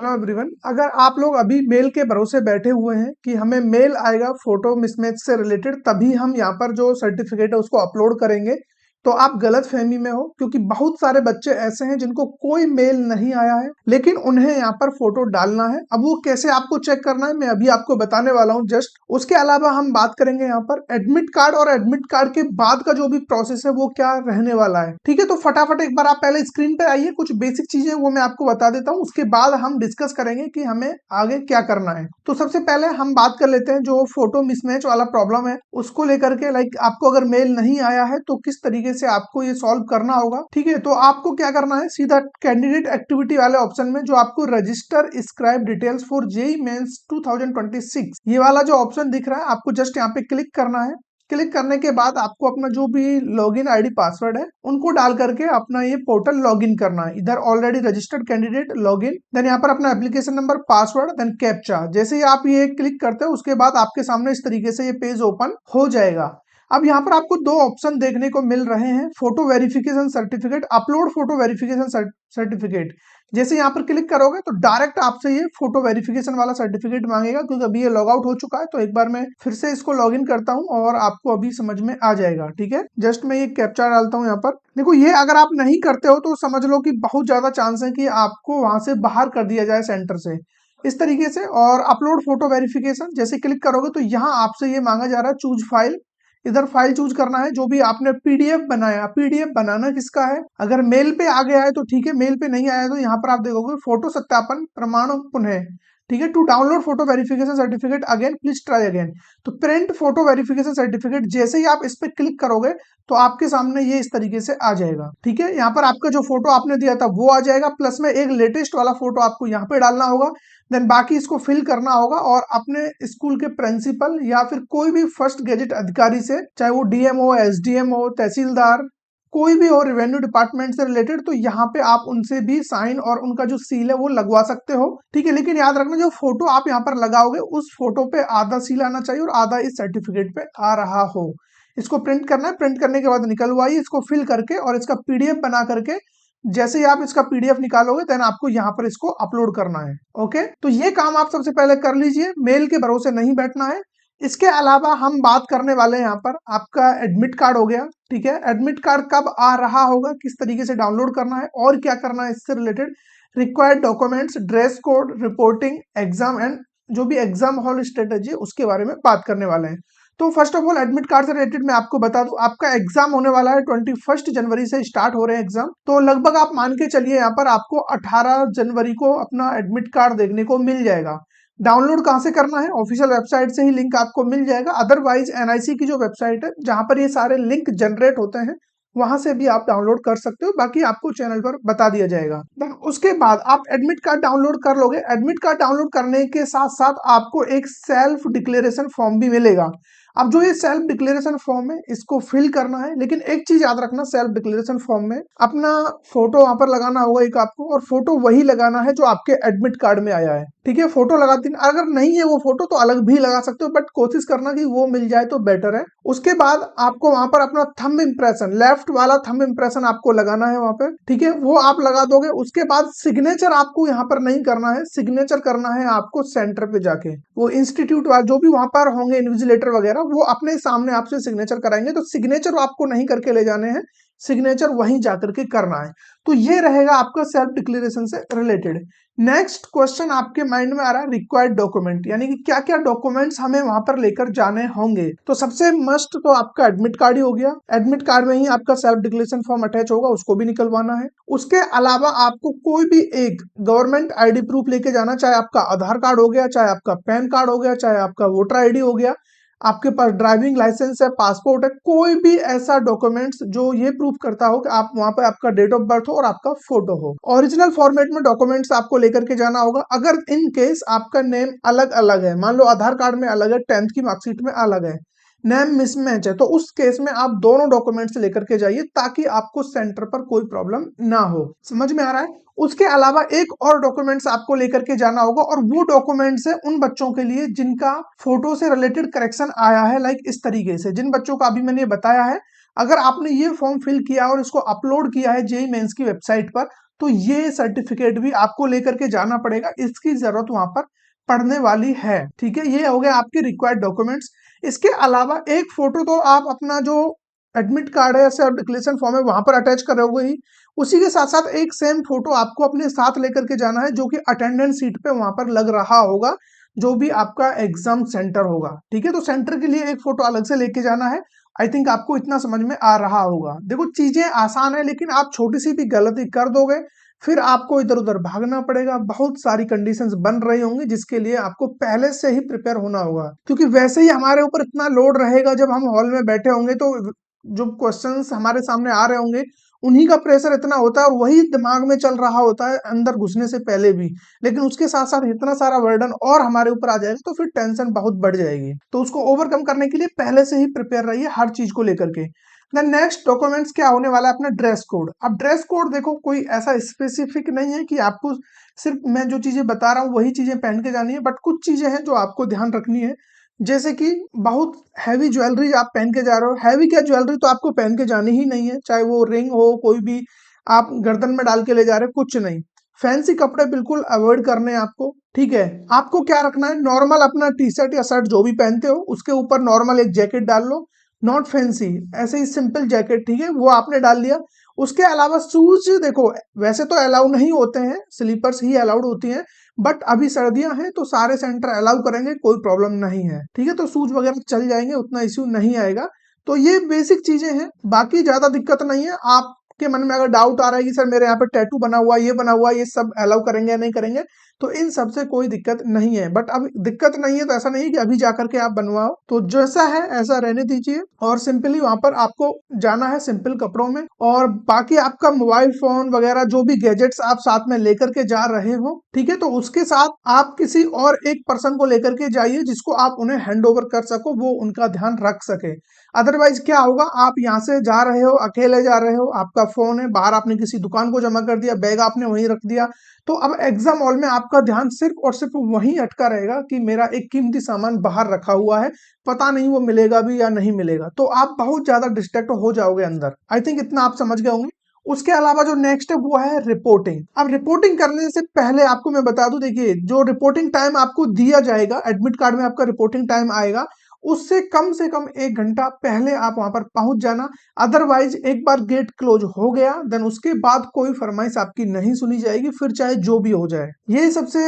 Hello everyone. अगर आप लोग अभी मेल के भरोसे बैठे हुए हैं कि हमें मेल आएगा फोटो मिसमैच से रिलेटेड तभी हम यहाँ पर जो सर्टिफिकेट है उसको अपलोड करेंगे, तो आप गलत फहमी में हो। क्योंकि बहुत सारे बच्चे ऐसे हैं जिनको कोई मेल नहीं आया है लेकिन उन्हें यहाँ पर फोटो डालना है। अब वो कैसे आपको चेक करना है मैं अभी आपको बताने वाला हूँ जस्ट। उसके अलावा हम बात करेंगे यहाँ पर एडमिट कार्ड और एडमिट कार्ड के बाद का जो भी प्रोसेस है वो क्या रहने वाला है। ठीक है, तो फटाफट एक बार आप पहले स्क्रीन पे आइए, कुछ बेसिक चीजें वो मैं आपको बता देता हूँ, उसके बाद हम डिस्कस करेंगे कि हमें आगे क्या करना है। तो सबसे पहले हम बात कर लेते हैं जो फोटो मिसमैच वाला प्रॉब्लम है उसको लेकर के। लाइक आपको अगर मेल नहीं आया है तो किस तरीके से आपको ये सॉल्व करना होगा। ठीक है, तो आपको क्या करना है, सीधा कैंडिडेट एक्टिविटी वाले ऑप्शन में जो आपको register scribe details for JEE Mains 2026 ये वाला जो ऑप्शन दिख रहा है आपको जस्ट यहाँ पे क्लिक करना है। क्लिक करने के बाद आपको अपना जो भी लॉगिन आईडी पासवर्ड है उनको डाल करके अपना ये पोर्टल लॉगिन करना है। इधर already registered candidate login, then यहाँ पर अपना application number, password, then captcha. जैसे ही आप ये क्लिक करते हो उसके बाद आपके सामने इस तरीके से ये पेज ओपन हो जाएगा। अब यहाँ पर आपको दो ऑप्शन देखने को मिल रहे हैं, photo verification certificate, upload photo verification certificate. जैसे यहाँ पर क्लिक करोगे तो डायरेक्ट आपसे ये फोटो वेरिफिकेशन वाला सर्टिफिकेट मांगेगा, क्योंकि अभी ये लॉग आउट हो चुका है। तो एक बार मैं फिर से इसको लॉग इन करता हूँ और आपको अभी समझ में आ जाएगा। ठीक है, जस्ट मैं ये कैप्चा डालता हूँ यहाँ पर। देखो ये अगर आप नहीं करते हो तो समझ लो कि बहुत ज्यादा चांस है कि आपको वहां से बाहर कर दिया जाए सेंटर से, इस तरीके से। और अपलोड फोटो वेरिफिकेशन जैसे क्लिक करोगे तो यहाँ आपसे ये मांगा जा रहा है चूज फाइल। इधर फाइल चूज करना है जो भी आपने पीडीएफ बनाया। पीडीएफ बनाना किसका है, अगर मेल पे आ गया है तो ठीक है, मेल पे नहीं आया तो यहाँ पर आप देखोगे फोटो सत्यापन प्रमाण पुनः। ठीक है, to download photo verification certificate again please try again. तो प्रिंट फोटो वेरिफिकेशन सर्टिफिकेट जैसे ही आप इस पे क्लिक करोगे तो आपके सामने ये इस तरीके से आ जाएगा। ठीक है, यहाँ पर आपका जो फोटो आपने दिया था वो आ जाएगा, प्लस में एक लेटेस्ट वाला फोटो आपको यहाँ पे डालना होगा। देन बाकी इसको फिल करना होगा और अपने स्कूल के प्रिंसिपल या फिर कोई भी फर्स्ट गेजेट अधिकारी से, चाहे वो डीएम हो, एसडीएम हो, तहसीलदार, कोई भी हो रेवेन्यू डिपार्टमेंट से रिलेटेड, तो यहाँ पे आप उनसे भी साइन और उनका जो सील है वो लगवा सकते हो। ठीक है, लेकिन याद रखना जो फोटो आप यहाँ पर लगाओगे उस फोटो पे आधा सील आना चाहिए और आधा इस सर्टिफिकेट पे आ रहा हो। इसको प्रिंट करना है, प्रिंट करने के बाद निकलवाइए इसको फिल करके और इसका पीडीएफ बना करके जैसे ही आप इसका पीडीएफ निकालोगे देन आपको यहाँ पर इसको अपलोड करना है। ओके, तो ये काम आप सबसे पहले कर लीजिए, मेल के भरोसे नहीं बैठना है। इसके अलावा हम बात करने वाले हैं यहाँ पर आपका एडमिट कार्ड हो गया। ठीक है, एडमिट कार्ड कब आ रहा होगा, किस तरीके से डाउनलोड करना है और क्या करना है इससे related, required documents, dress code, reporting, exam and जो भी एग्जाम हॉल स्ट्रेटेजी उसके बारे में बात करने वाले हैं। तो first of all admit card से रिलेटेड मैं आपको बता दूं, आपका एग्जाम होने वाला है 21 जनवरी से स्टार्ट हो रहे हैं एग्जाम। तो लगभग आप मान के चलिए यहाँ पर आपको 18 जनवरी को अपना एडमिट कार्ड देखने को मिल जाएगा। डाउनलोड कहाँ से करना है, ऑफिशियल वेबसाइट से ही लिंक आपको मिल जाएगा। अदरवाइज एनआईसी की जो वेबसाइट है जहां पर ये सारे लिंक जनरेट होते हैं वहां से भी आप डाउनलोड कर सकते हो, बाकी आपको चैनल पर बता दिया जाएगा। देन उसके बाद आप एडमिट कार्ड डाउनलोड कर लोगे। एडमिट कार्ड डाउनलोड करने के साथ साथ आपको एक सेल्फ डिक्लेरेशन फॉर्म भी मिलेगा। अब जो ये सेल्फ डिक्लेरेशन फॉर्म है इसको फिल करना है, लेकिन एक चीज याद रखना, सेल्फ डिक्लेरेशन फॉर्म में अपना फोटो वहां पर लगाना होगा एक आपको, और फोटो वही लगाना है जो आपके एडमिट कार्ड में आया है। ठीक है, फोटो लगाती, अगर नहीं है वो फोटो तो अलग भी लगा सकते हो, बट कोशिश करना कि वो मिल जाए तो बेटर है। उसके बाद आपको वहां पर अपना थंब इंप्रेशन, लेफ्ट वाला थंब इंप्रेशन आपको लगाना है वहां पर। ठीक है, वो आप लगा दोगे। उसके बाद सिग्नेचर आपको यहाँ पर नहीं करना है, सिग्नेचर करना है आपको सेंटर पे जाके। वो इंस्टीट्यूट वाले जो भी वहां पर होंगे इन्विजिलेटर वगैरह वो अपने सामने आपसे सिग्नेचर कराएंगे, तो सिग्नेचर आपको नहीं करके ले जाने हैं, सिग्नेचर वहीं जाकर के करना है। तो ये रहेगा आपका सेल्फ डिक्लेरेशन से रिलेटेड। नेक्स्ट क्वेश्चन आपके माइंड में आ रहा है रिक्वायर्ड डॉक्यूमेंट, यानी कि क्या क्या डॉक्यूमेंट्स हमें वहां पर लेकर जाने होंगे। तो सबसे मस्ट तो आपका एडमिट कार्ड ही हो गया। एडमिट कार्ड में ही आपका सेल्फ डिक्लेरेशन फॉर्म अटैच होगा, उसको भी निकलवाना है। उसके अलावा आपको कोई भी एक गवर्नमेंट आईडी प्रूफ लेके जाना, चाहे आपका आधार कार्ड हो गया, चाहे आपका पैन कार्ड हो गया, चाहे आपका वोटर आईडी हो गया, आपके पास ड्राइविंग लाइसेंस है, पासपोर्ट है, कोई भी ऐसा डॉक्यूमेंट्स जो ये प्रूफ करता हो कि आप वहां पर आपका डेट ऑफ बर्थ हो और आपका फोटो हो। ओरिजिनल फॉर्मेट में डॉक्यूमेंट्स आपको लेकर के जाना होगा। अगर इन केस आपका नेम अलग अलग है, मान लो आधार कार्ड में अलग है, 10th की मार्कशीट में अलग है, नेम मिसमैच है, तो उस केस में आप दोनों डॉक्यूमेंट्स लेकर के जाइए ताकि आपको सेंटर पर कोई प्रॉब्लम ना हो। समझ में आ रहा है। उसके अलावा एक और डॉक्यूमेंट्स आपको लेकर के जाना होगा, और वो डॉक्यूमेंट्स है उन बच्चों के लिए जिनका फोटो से रिलेटेड करेक्शन आया है। लाइक इस तरीके से, जिन बच्चों का अभी मैंने बताया है, अगर आपने ये फॉर्म फिल किया और इसको अपलोड किया है जेईई मेंस की वेबसाइट पर, तो ये सर्टिफिकेट भी आपको लेकर के जाना पड़ेगा, इसकी जरूरत वहां पर पड़ने वाली है। ठीक है, ये हो गया आपके रिक्वायर्ड डॉक्यूमेंट्स। इसके अलावा एक फोटो तो आप अपना जो एडमिट कार्ड है या डिक्लेरेशन फॉर्म है वहां पर अटैच करोगे ही, उसी के साथ साथ एक सेम फोटो आपको अपने साथ लेकर के जाना है, जो कि अटेंडेंस सीट पे वहां पर लग रहा होगा, जो भी आपका एग्जाम सेंटर होगा। ठीक है, तो सेंटर के लिए एक फोटो अलग से लेके जाना है। आई थिंक आपको इतना समझ में आ रहा होगा। देखो चीजें आसान है, लेकिन आप छोटी सी भी गलती कर दोगे फिर आपको इधर उधर भागना पड़ेगा, बहुत सारी कंडीशंस बन रही होंगी, जिसके लिए आपको पहले से ही प्रिपेयर होना होगा। क्योंकि वैसे ही हमारे ऊपर इतना लोड रहेगा, जब हम हॉल में बैठे होंगे तो जो क्वेश्चंस हमारे सामने आ रहे होंगे उन्हीं का प्रेशर इतना होता है, और वही दिमाग में चल रहा होता है अंदर घुसने से पहले भी। लेकिन उसके साथ साथ इतना सारा बर्डन और हमारे ऊपर आ जाएगा तो फिर टेंशन बहुत बढ़ जाएगी। तो उसको ओवरकम करने के लिए पहले से ही प्रिपेयर रहिए हर चीज को लेकर के। देन नेक्स्ट डॉक्यूमेंट्स क्या होने वाला है, अपना ड्रेस कोड। अब ड्रेस कोड देखो कोई ऐसा स्पेसिफिक नहीं है कि आपको सिर्फ मैं जो चीजें बता रहा हूँ वही चीजें पहन के जानी है, बट कुछ चीजें हैं जो आपको ध्यान रखनी है। जैसे कि बहुत हैवी ज्वेलरी आप पहन के जा रहे हो, हैवी क्या ज्वेलरी तो आपको पहन के जानी ही नहीं है, चाहे वो रिंग हो कोई भी आप गर्दन में डाल के ले जा रहे हो, कुछ नहीं। फैंसी कपड़े बिल्कुल अवॉइड करने हैं आपको। ठीक है, आपको क्या रखना है, नॉर्मल अपना टी शर्ट या शर्ट जो भी पहनते हो उसके ऊपर नॉर्मल एक जैकेट डाल लो, नॉट फैंसी, ऐसे ही सिंपल जैकेट। ठीक है, वो आपने डाल लिया। उसके अलावा शूज देखो वैसे तो अलाउ नहीं होते हैं, स्लीपर्स ही अलाउड होती हैं, बट अभी सर्दियां हैं तो सारे सेंटर अलाउ करेंगे, कोई प्रॉब्लम नहीं है। ठीक है, तो शूज वगैरह चल जाएंगे, उतना इश्यू नहीं आएगा। तो ये बेसिक चीजें हैं, बाकी ज्यादा दिक्कत नहीं है। आपके मन में अगर डाउट आ रहा है कि सर मेरे यहाँ पे टैटू बना हुआ ये बना हुआ, ये सब अलाउ करेंगे या नहीं करेंगे, तो इन सब से कोई दिक्कत नहीं है। बट अब दिक्कत नहीं है तो ऐसा नहीं है कि अभी जाकर के आप बनवाओ, तो जैसा है ऐसा रहने दीजिए, और सिंपली वहां पर आपको जाना है सिंपल कपड़ों में। और बाकी आपका मोबाइल फोन वगैरह जो भी गैजेट्स आप साथ में लेकर के जा रहे हो, ठीक है, तो उसके साथ आप किसी और एक पर्सन को लेकर के जाइए जिसको आप उन्हें हैंड ओवर कर सको, वो उनका ध्यान रख सके। अदरवाइज क्या होगा, आप यहाँ से जा रहे हो, अकेले जा रहे हो, आपका फोन है बाहर, आपने किसी दुकान को जमा कर दिया, बैग आपने वहीं रख दिया, तो अब एग्जाम हॉल में आपका ध्यान सिर्फ और सिर्फ वहीं अटका रहेगा कि मेरा एक कीमती सामान बाहर रखा हुआ है, पता नहीं वो मिलेगा भी या नहीं मिलेगा, तो आप बहुत ज्यादा डिस्ट्रैक्ट हो जाओगे अंदर। आई थिंक इतना आप समझ गए होंगे। उसके अलावा जो नेक्स्ट है वो है रिपोर्टिंग। अब रिपोर्टिंग करने से पहले आपको मैं बता दूं, देखिए जो रिपोर्टिंग टाइम आपको दिया जाएगा, एडमिट कार्ड में आपका रिपोर्टिंग टाइम आएगा, उससे कम से कम 1 घंटा पहले आप वहां पर पहुंच जाना। अदरवाइज एक बार गेट क्लोज हो गया देन उसके बाद कोई फरमाइश आपकी नहीं सुनी जाएगी, फिर चाहे जो भी हो जाए। ये सबसे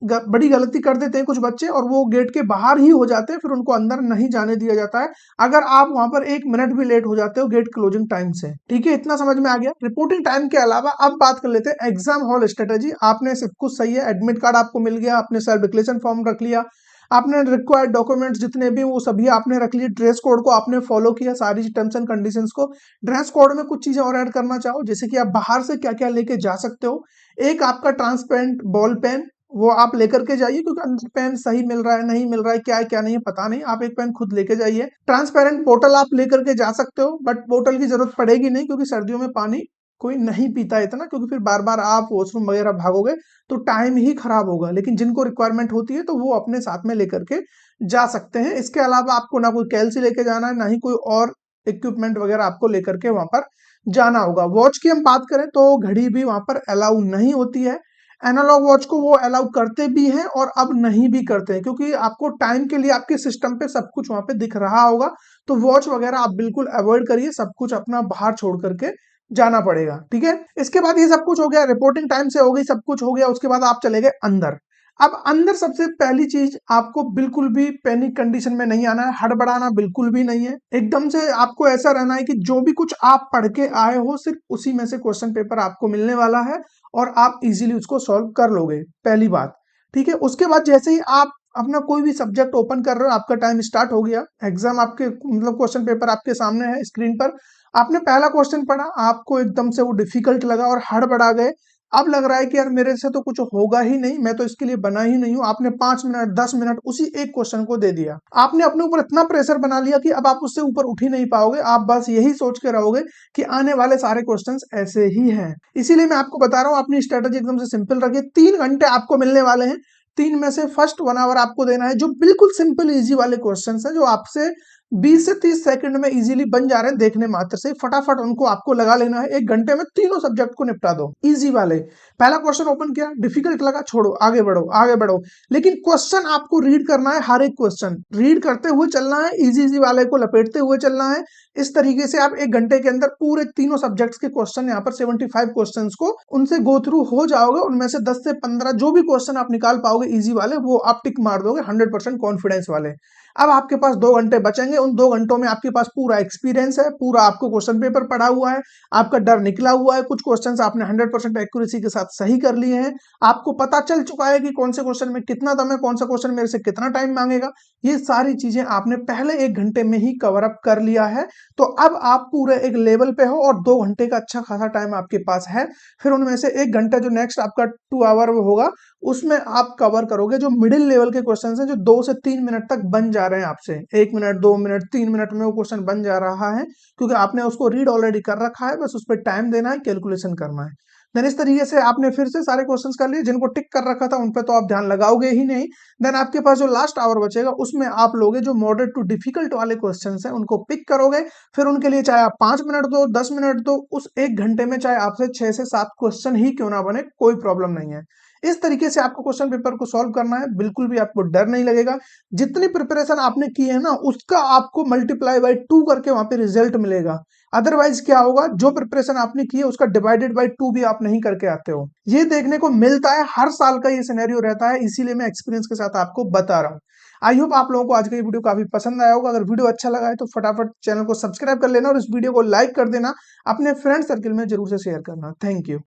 बड़ी गलती कर देते हैं कुछ बच्चे, और वो गेट के बाहर ही हो जाते हैं, फिर उनको अंदर नहीं जाने दिया जाता है अगर आप वहां पर 1 मिनट भी लेट हो जाते हो गेट क्लोजिंग टाइम से। ठीक है, इतना समझ में आ गया रिपोर्टिंग टाइम के अलावा। अब बात कर लेते हैं एग्जाम हॉल स्ट्रेटेजी। आपने सब कुछ सही है, एडमिट कार्ड आपको मिल गया, आपने सेल्फ डिक्लेरेशन फॉर्म रख लिया, आपने रिक्वायर्ड डॉक्यूमेंट्स जितने भी वो सभी आपने रख लिए, ड्रेस कोड को आपने फॉलो किया, सारी टर्म्स एंड कंडीशंस को। ड्रेस कोड में कुछ चीजें और ऐड करना चाहो, जैसे कि आप बाहर से क्या क्या लेके जा सकते हो, एक आपका ट्रांसपेरेंट बॉल पेन, वो आप लेकर के जाइए, क्योंकि अंदर पेन सही मिल रहा है नहीं मिल रहा है, क्या है क्या नहीं है पता नहीं, आप एक पेन खुद लेके जाइए। ट्रांसपेरेंट बोतल आप लेकर के जा सकते हो, बट बोतल की जरूरत पड़ेगी नहीं, क्योंकि सर्दियों में पानी कोई नहीं पीता इतना, क्योंकि फिर बार बार आप वॉशरूम वगैरह भागोगे तो टाइम ही खराब होगा। लेकिन जिनको रिक्वायरमेंट होती है तो वो अपने साथ में लेकर के जा सकते हैं। इसके अलावा आपको ना कोई कैलसी लेके जाना है, ना ही कोई और इक्विपमेंट वगैरह आपको लेकर के वहां पर जाना होगा। वॉच की हम बात करें तो घड़ी भी वहां पर अलाउ नहीं होती है। एनालॉग वॉच को वो अलाउ करते भी हैं और अब नहीं भी करते हैं, क्योंकि आपको टाइम के लिए आपके सिस्टम पे सब कुछ वहां पे दिख रहा होगा, तो वॉच वगैरह आप बिल्कुल अवॉइड करिए, सब कुछ अपना बाहर छोड़ करके जाना पड़ेगा। ठीक है, इसके बाद ये सब कुछ हो गया, रिपोर्टिंग टाइम से हो गई, सब कुछ हो गया। उसके बाद आप चले गए अंदर। अब अंदर सबसे पहली चीज, आपको बिल्कुल भी पैनिक कंडीशन में नहीं आना है, हड़बड़ाना बिल्कुल भी नहीं है। एकदम से आपको ऐसा रहना है कि जो भी कुछ आप पढ़ के आए हो सिर्फ उसी में से क्वेश्चन पेपर आपको मिलने वाला है, और आप इजीली उसको सॉल्व कर लोगे, पहली बात। ठीक है, उसके बाद जैसे ही आप अपना कोई भी सब्जेक्ट ओपन कर रहे हो, आपका टाइम स्टार्ट हो गया, एग्जाम आपके मतलब क्वेश्चन पेपर आपके सामने है स्क्रीन पर, आपने पहला क्वेश्चन पढ़ा, आपको एकदम से वो डिफिकल्ट लगा और हड़बड़ा गए, अब लग रहा है कि यार मेरे से तो कुछ होगा ही नहीं, मैं तो इसके लिए बना ही नहीं हूं। आपने 5 मिनट 10 मिनट उसी एक क्वेश्चन को दे दिया, आपने अपने ऊपर इतना प्रेशर बना लिया कि अब आप उससे ऊपर उठ ही नहीं पाओगे, आप बस यही सोच के रहोगे कि आने वाले सारे क्वेश्चंस ऐसे ही हैं। इसीलिए मैं आपको बता रहा हूं, अपनी स्ट्रेटेजी एकदम से सिंपल रखिए। 3 घंटे आपको मिलने वाले हैं, 3 में से फर्स्ट 1 आवर आपको देना है जो बिल्कुल सिंपल इजी वाले क्वेश्चन है, जो आपसे 20 से 30 सेकंड में इजीली बन जा रहे हैं देखने मात्र से। फटाफट उनको आपको लगा लेना है, 1 घंटे में तीनों सब्जेक्ट को निपटा दो, इजी वाले। पहला क्वेश्चन ओपन किया, डिफिकल्ट लगा छोड़ो, आगे बढ़ो आगे बढ़ो। लेकिन क्वेश्चन आपको रीड करना है, हर एक क्वेश्चन रीड करते हुए चलना है, इजी इजी वाले को लपेटते हुए चलना है। इस तरीके से आप 1 घंटे के अंदर पूरे तीनों सब्जेक्ट्स के क्वेश्चन, यहाँ पर 75 क्वेश्चंस को उनसे गो थ्रू हो जाओगे। उनमें से 10 से 15 जो भी क्वेश्चन आप निकाल पाओगे इजी वाले, वो आप टिक मार दोगे 100% कॉन्फिडेंस वाले। अब आपके पास 2 घंटे बचेंगे, उन 2 घंटों में आपके पास पूरा एक्सपीरियंस है, पूरा आपको क्वेश्चन पेपर पढ़ा हुआ है, आपका डर निकला हुआ है, कुछ क्वेश्चंस आपने 100% एक्यूरेसी के साथ सही कर लिए हैं, आपको पता चल चुका है कि कौन से क्वेश्चन में कितना दम है, कौन सा क्वेश्चन मेरे से कितना टाइम मांगेगा। ये सारी चीजें आपने पहले 1 घंटे में ही कवर अप कर लिया है। तो अब आप पूरे एक लेवल पे हो और 2 घंटे का अच्छा खासा टाइम आपके पास है। फिर उनमें से 1 घंटा जो नेक्स्ट आपका 2 आवर होगा, उसमें आप कवर करोगे जो मिडिल लेवल के क्वेश्चन हैं, जो 2 से 3 मिनट तक बन जा रहे हैं आपसे। 1 मिनट, 2 मिनट, 3 मिनट में वो क्वेश्चन बन जा रहा है, क्योंकि आपने उसको रीड ऑलरेडी कर रखा है, बस उस पर टाइम देना है, कैलकुलेशन करना है। देन इस तरीके से आपने फिर से सारे क्वेश्चंस कर लिए, जिनको टिक कर रखा था उन पे तो आप ध्यान लगाओगे ही नहीं। देन आपके पास जो लास्ट आवर बचेगा, उसमें आप लोगे जो मॉडरेट टू डिफिकल्ट वाले क्वेश्चंस हैं उनको पिक करोगे। फिर उनके लिए चाहे आप 5 मिनट दो, 10 मिनट दो, उस 1 घंटे में चाहे आपसे 6 से 7 क्वेश्चन ही क्यों ना बने, कोई प्रॉब्लम नहीं है। इस तरीके से आपको क्वेश्चन पेपर को सॉल्व करना है, बिल्कुल भी आपको डर नहीं लगेगा। जितनी प्रिपरेशन आपने की है ना, उसका आपको मल्टीप्लाई बाय 2 करके वहां पे रिजल्ट मिलेगा। अदरवाइज क्या होगा, जो प्रिपरेशन आपने की है उसका डिवाइडेड बाय 2 भी आप नहीं करके आते हो। ये देखने को मिलता है, हर साल का ये सिनेरियो रहता है, इसीलिए मैं एक्सपीरियंस के साथ आपको बता रहा हूँ। आई होप आप लोगों को आज का ये वीडियो काफी पसंद आया होगा। अगर वीडियो अच्छा लगा है तो फटाफट चैनल को सब्सक्राइब कर लेना और इस वीडियो को लाइक कर देना, अपने फ्रेंड सर्किल में जरूर से शेयर करना। Thank you.